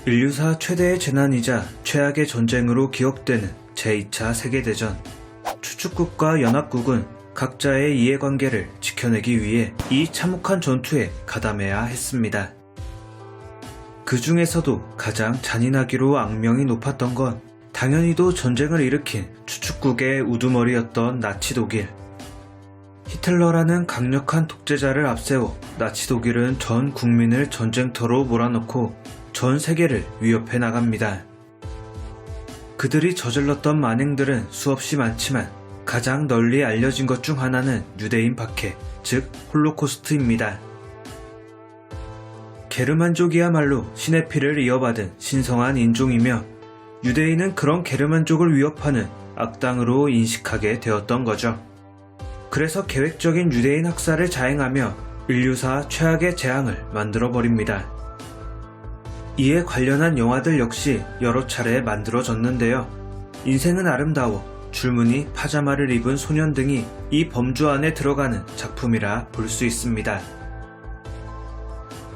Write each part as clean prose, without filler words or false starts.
인류사 최대의 재난이자 최악의 전쟁으로 기억되는 제2차 세계대전. 추축국과 연합국은 각자의 이해관계를 지켜내기 위해 이 참혹한 전투에 가담해야 했습니다. 그 중에서도 가장 잔인하기로 악명이 높았던 건 당연히도 전쟁을 일으킨 추축국의 우두머리였던 나치 독일. 히틀러라는 강력한 독재자를 앞세워 나치 독일은 전 국민을 전쟁터로 몰아넣고 전 세계를 위협해 나갑니다. 그들이 저질렀던 만행들은 수없이 많지만 가장 널리 알려진 것 중 하나는 유대인 박해, 즉 홀로코스트입니다. 게르만족이야말로 신의 피를 이어받은 신성한 인종이며 유대인은 그런 게르만족을 위협하는 악당으로 인식하게 되었던 거죠. 그래서 계획적인 유대인 학살을 자행하며 인류사 최악의 재앙을 만들어버립니다. 이에 관련한 영화들 역시 여러 차례 만들어졌는데요. 인생은 아름다워, 줄무늬 파자마를 입은 소년 등이 이 범주 안에 들어가는 작품이라 볼 수 있습니다.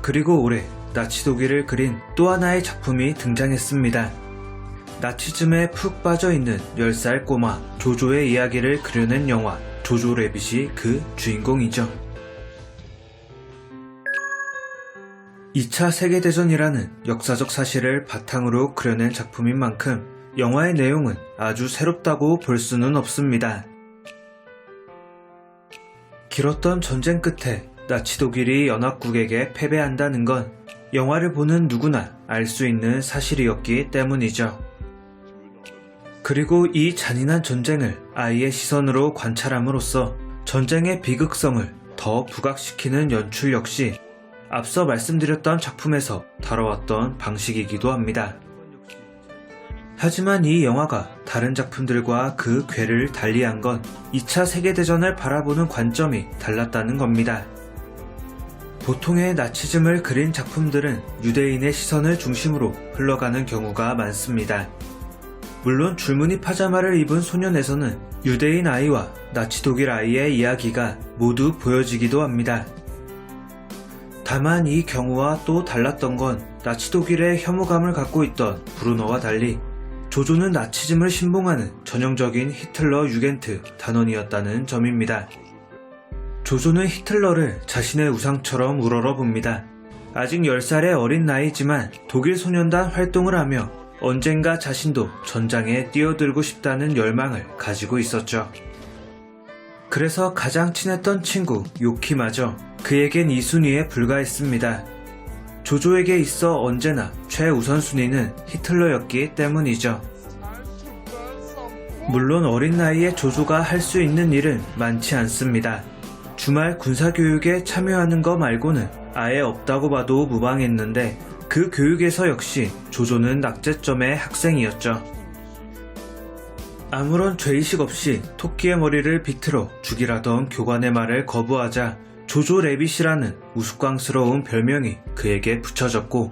그리고 올해 나치 독일을 그린 또 하나의 작품이 등장했습니다. 나치즘에 푹 빠져있는 10살 꼬마 조조의 이야기를 그려낸 영화 조조 래빗이 그 주인공이죠. 2차 세계대전이라는 역사적 사실을 바탕으로 그려낸 작품인 만큼 영화의 내용은 아주 새롭다고 볼 수는 없습니다. 길었던 전쟁 끝에 나치 독일이 연합국에게 패배한다는 건 영화를 보는 누구나 알 수 있는 사실이었기 때문이죠. 그리고 이 잔인한 전쟁을 아이의 시선으로 관찰함으로써 전쟁의 비극성을 더 부각시키는 연출 역시 앞서 말씀드렸던 작품에서 다뤄왔던 방식이기도 합니다. 하지만 이 영화가 다른 작품들과 그 궤를 달리한 건 2차 세계대전을 바라보는 관점이 달랐다는 겁니다. 보통의 나치즘을 그린 작품들은 유대인의 시선을 중심으로 흘러가는 경우가 많습니다. 물론 줄무늬 파자마를 입은 소년에서는 유대인 아이와 나치 독일 아이의 이야기가 모두 보여지기도 합니다. 다만 이 경우와 또 달랐던 건 나치 독일의 혐오감을 갖고 있던 브루너와 달리 조조는 나치즘을 신봉하는 전형적인 히틀러 유겐트 단원이었다는 점입니다. 조조는 히틀러를 자신의 우상처럼 우러러봅니다. 아직 10살의 어린 나이지만 독일 소년단 활동을 하며 언젠가 자신도 전장에 뛰어들고 싶다는 열망을 가지고 있었죠. 그래서 가장 친했던 친구 요키마저 그에겐 2순위에 불과했습니다. 조조에게 있어 언제나 최우선순위는 히틀러였기 때문이죠. 물론 어린 나이에 조조가 할 수 있는 일은 많지 않습니다. 주말 군사교육에 참여하는 거 말고는 아예 없다고 봐도 무방했는데 그 교육에서 역시 조조는 낙제점의 학생이었죠. 아무런 죄의식 없이 토끼의 머리를 비틀어 죽이라던 교관의 말을 거부하자 조조 래빗이라는 우스꽝스러운 별명이 그에게 붙여졌고,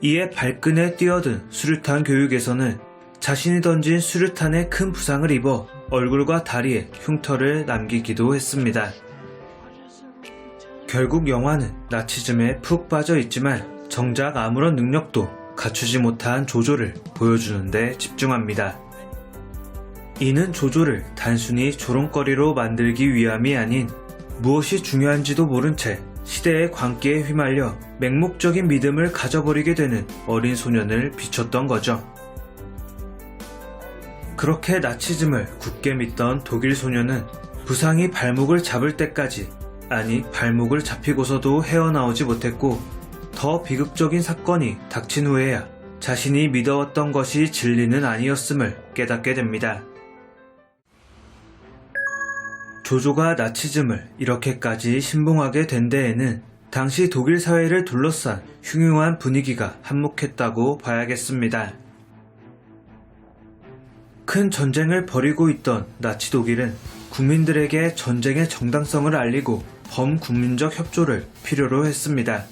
이에 발끈에 뛰어든 수류탄 교육에서는 자신이 던진 수류탄에 큰 부상을 입어 얼굴과 다리에 흉터를 남기기도 했습니다. 결국 영화는 나치즘에 푹 빠져 있지만 정작 아무런 능력도 갖추지 못한 조조를 보여주는 데 집중합니다. 이는 조조를 단순히 조롱거리로 만들기 위함이 아닌 무엇이 중요한지도 모른 채 시대의 광기에 휘말려 맹목적인 믿음을 가져버리게 되는 어린 소년을 비췄던 거죠. 그렇게 나치즘을 굳게 믿던 독일 소년은 부상이 발목을 잡을 때까지, 아니 발목을 잡히고서도 헤어나오지 못했고, 더 비극적인 사건이 닥친 후에야 자신이 믿어왔던 것이 진리는 아니었음을 깨닫게 됩니다. 조조가 나치즘을 이렇게까지 신봉하게 된 데에는 당시 독일 사회를 둘러싼 흉흉한 분위기가 한몫했다고 봐야겠습니다. 큰 전쟁을 벌이고 있던 나치 독일은 국민들에게 전쟁의 정당성을 알리고 범국민적 협조를 필요로 했습니다.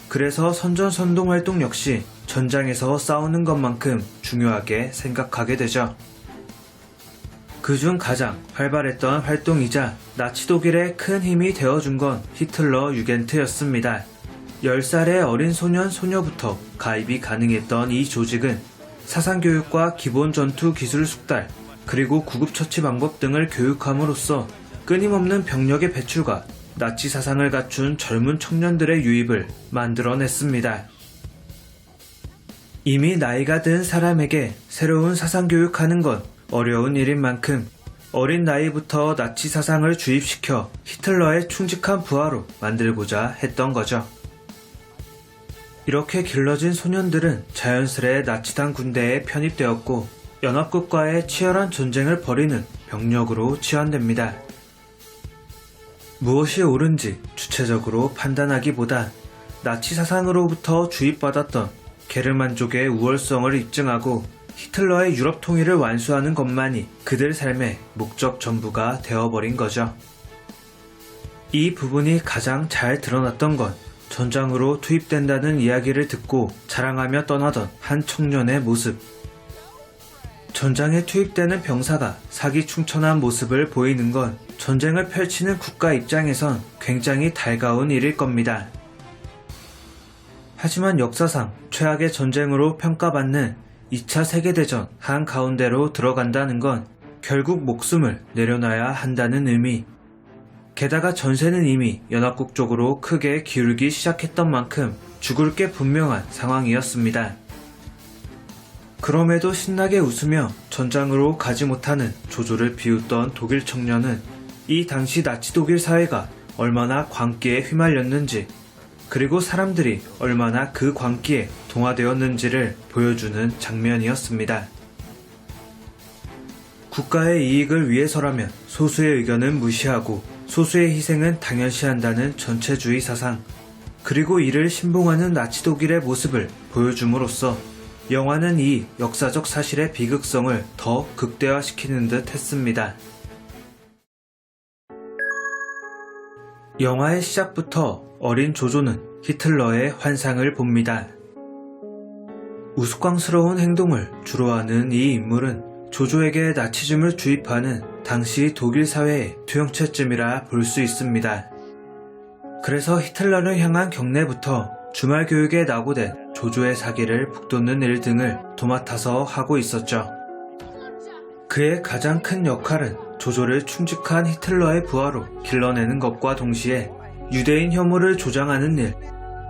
그래서 선전선동 활동 역시 전장에서 싸우는 것만큼 중요하게 생각하게 되죠. 그중 가장 활발했던 활동이자 나치 독일에 큰 힘이 되어준 건 히틀러 유겐트였습니다. 10살의 어린 소년, 소녀부터 가입이 가능했던 이 조직은 사상교육과 기본 전투 기술 숙달, 그리고 구급처치 방법 등을 교육함으로써 끊임없는 병력의 배출과 나치 사상을 갖춘 젊은 청년들의 유입을 만들어냈습니다. 이미 나이가 든 사람에게 새로운 사상교육하는 건 어려운 일인 만큼 어린 나이부터 나치 사상을 주입시켜 히틀러의 충직한 부하로 만들고자 했던 거죠. 이렇게 길러진 소년들은 자연스레 나치당 군대에 편입되었고 연합국과의 치열한 전쟁을 벌이는 병력으로 치환됩니다. 무엇이 옳은지 주체적으로 판단하기보다 나치 사상으로부터 주입받았던 게르만족의 우월성을 입증하고 히틀러의 유럽 통일을 완수하는 것만이 그들 삶의 목적 전부가 되어버린 거죠. 이 부분이 가장 잘 드러났던 건 전장으로 투입된다는 이야기를 듣고 자랑하며 떠나던 한 청년의 모습. 전장에 투입되는 병사가 사기충천한 모습을 보이는 건 전쟁을 펼치는 국가 입장에선 굉장히 달가운 일일 겁니다. 하지만 역사상 최악의 전쟁으로 평가받는 2차 세계대전 한가운데로 들어간다는 건 결국 목숨을 내려놔야 한다는 의미. 게다가 전세는 이미 연합국 쪽으로 크게 기울기 시작했던 만큼 죽을 게 분명한 상황이었습니다. 그럼에도 신나게 웃으며 전장으로 가지 못하는 조조를 비웃던 독일 청년은 이 당시 나치 독일 사회가 얼마나 광기에 휘말렸는지, 그리고 사람들이 얼마나 그 광기에 동화되었는지를 보여주는 장면이었습니다. 국가의 이익을 위해서라면 소수의 의견은 무시하고 소수의 희생은 당연시한다는 전체주의 사상, 그리고 이를 신봉하는 나치 독일의 모습을 보여줌으로써 영화는 이 역사적 사실의 비극성을 더 극대화시키는 듯 했습니다. 영화의 시작부터 어린 조조는 히틀러의 환상을 봅니다. 우스꽝스러운 행동을 주로 하는 이 인물은 조조에게 나치즘을 주입하는 당시 독일 사회의 투영체쯤이라 볼 수 있습니다. 그래서 히틀러를 향한 경례부터 주말 교육에 낙오된 조조의 사기를 북돋는 일 등을 도맡아서 하고 있었죠. 그의 가장 큰 역할은 조조를 충직한 히틀러의 부하로 길러내는 것과 동시에 유대인 혐오를 조장하는 일,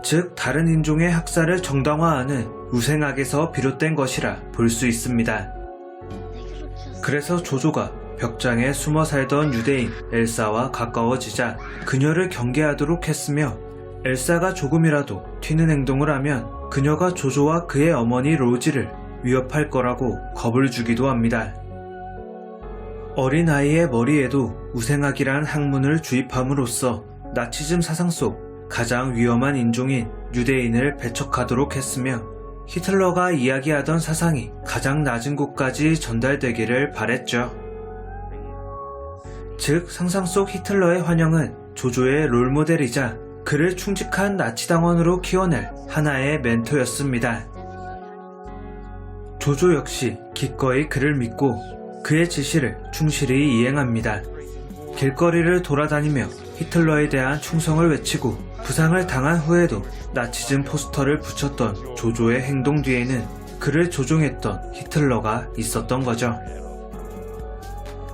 즉 다른 인종의 학살을 정당화하는 우생학에서 비롯된 것이라 볼 수 있습니다. 그래서 조조가 벽장에 숨어 살던 유대인 엘사와 가까워지자 그녀를 경계하도록 했으며, 엘사가 조금이라도 튀는 행동을 하면 그녀가 조조와 그의 어머니 로지를 위협할 거라고 겁을 주기도 합니다. 어린아이의 머리에도 우생학이란 학문을 주입함으로써 나치즘 사상 속 가장 위험한 인종인 유대인을 배척하도록 했으며, 히틀러가 이야기하던 사상이 가장 낮은 곳까지 전달되기를 바랬죠. 즉 상상 속 히틀러의 환영은 조조의 롤모델이자 그를 충직한 나치당원으로 키워낼 하나의 멘토였습니다. 조조 역시 기꺼이 그를 믿고 그의 지시를 충실히 이행합니다. 길거리를 돌아다니며 히틀러에 대한 충성을 외치고 부상을 당한 후에도 나치즘 포스터를 붙였던 조조의 행동 뒤에는 그를 조종했던 히틀러가 있었던 거죠.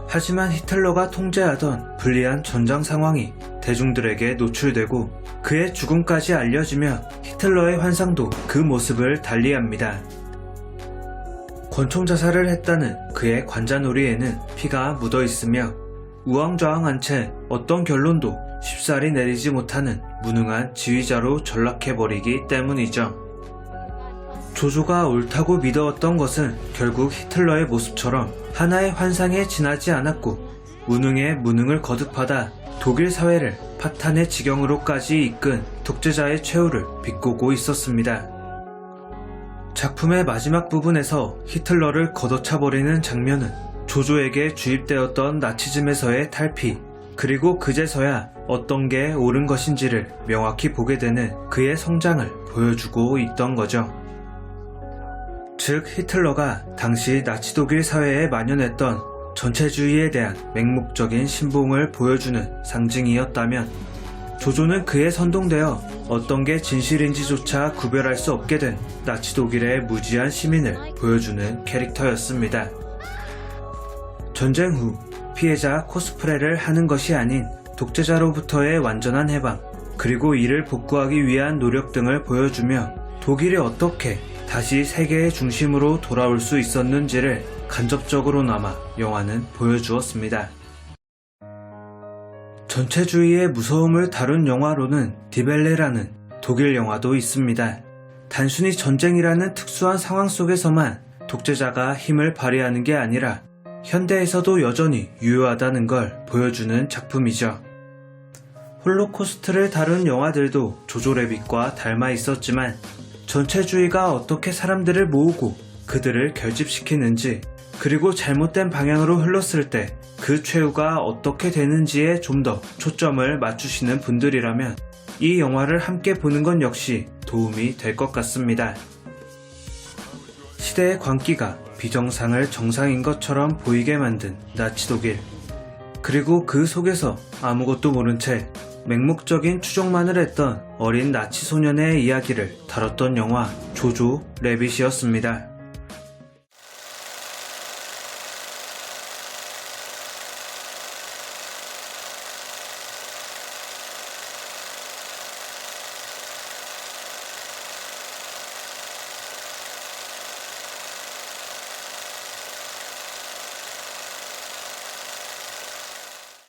하지만 히틀러가 통제하던 불리한 전장 상황이 대중들에게 노출되고 그의 죽음까지 알려지며 히틀러의 환상도 그 모습을 달리합니다. 권총 자살을 했다는 그의 관자놀이에는 피가 묻어있으며 우왕좌왕한 채 어떤 결론도 쉽사리 내리지 못하는 무능한 지휘자로 전락해버리기 때문이죠. 조조가 옳다고 믿어왔던 것은 결국 히틀러의 모습처럼 하나의 환상에 지나지 않았고, 무능에 무능을 거듭하다 독일 사회를 파탄의 지경으로까지 이끈 독재자의 최후를 비꼬고 있었습니다. 작품의 마지막 부분에서 히틀러를 걷어차버리는 장면은 조조에게 주입되었던 나치즘에서의 탈피, 그리고 그제서야 어떤 게 옳은 것인지를 명확히 보게 되는 그의 성장을 보여주고 있던 거죠. 즉 히틀러가 당시 나치 독일 사회에 만연했던 전체주의에 대한 맹목적인 신봉을 보여주는 상징이었다면, 조조는 그에 선동되어 어떤 게 진실인지조차 구별할 수 없게 된 나치 독일의 무지한 시민을 보여주는 캐릭터였습니다. 전쟁 후 피해자 코스프레를 하는 것이 아닌 독재자로부터의 완전한 해방, 그리고 이를 복구하기 위한 노력 등을 보여주며 독일이 어떻게 다시 세계의 중심으로 돌아올 수 있었는지를 간접적으로나마 영화는 보여주었습니다. 전체주의의 무서움을 다룬 영화로는 디벨레라는 독일 영화도 있습니다. 단순히 전쟁이라는 특수한 상황 속에서만 독재자가 힘을 발휘하는 게 아니라 현대에서도 여전히 유효하다는 걸 보여주는 작품이죠. 홀로코스트를 다룬 영화들도 조조 래빗과 닮아 있었지만 전체주의가 어떻게 사람들을 모으고 그들을 결집시키는지, 그리고 잘못된 방향으로 흘렀을 때 그 최후가 어떻게 되는지에 좀 더 초점을 맞추시는 분들이라면 이 영화를 함께 보는 건 역시 도움이 될 것 같습니다. 시대의 광기가 비정상을 정상인 것처럼 보이게 만든 나치 독일, 그리고 그 속에서 아무것도 모른 채 맹목적인 추종만을 했던 어린 나치 소년의 이야기를 다뤘던 영화 조조 래빗이었습니다.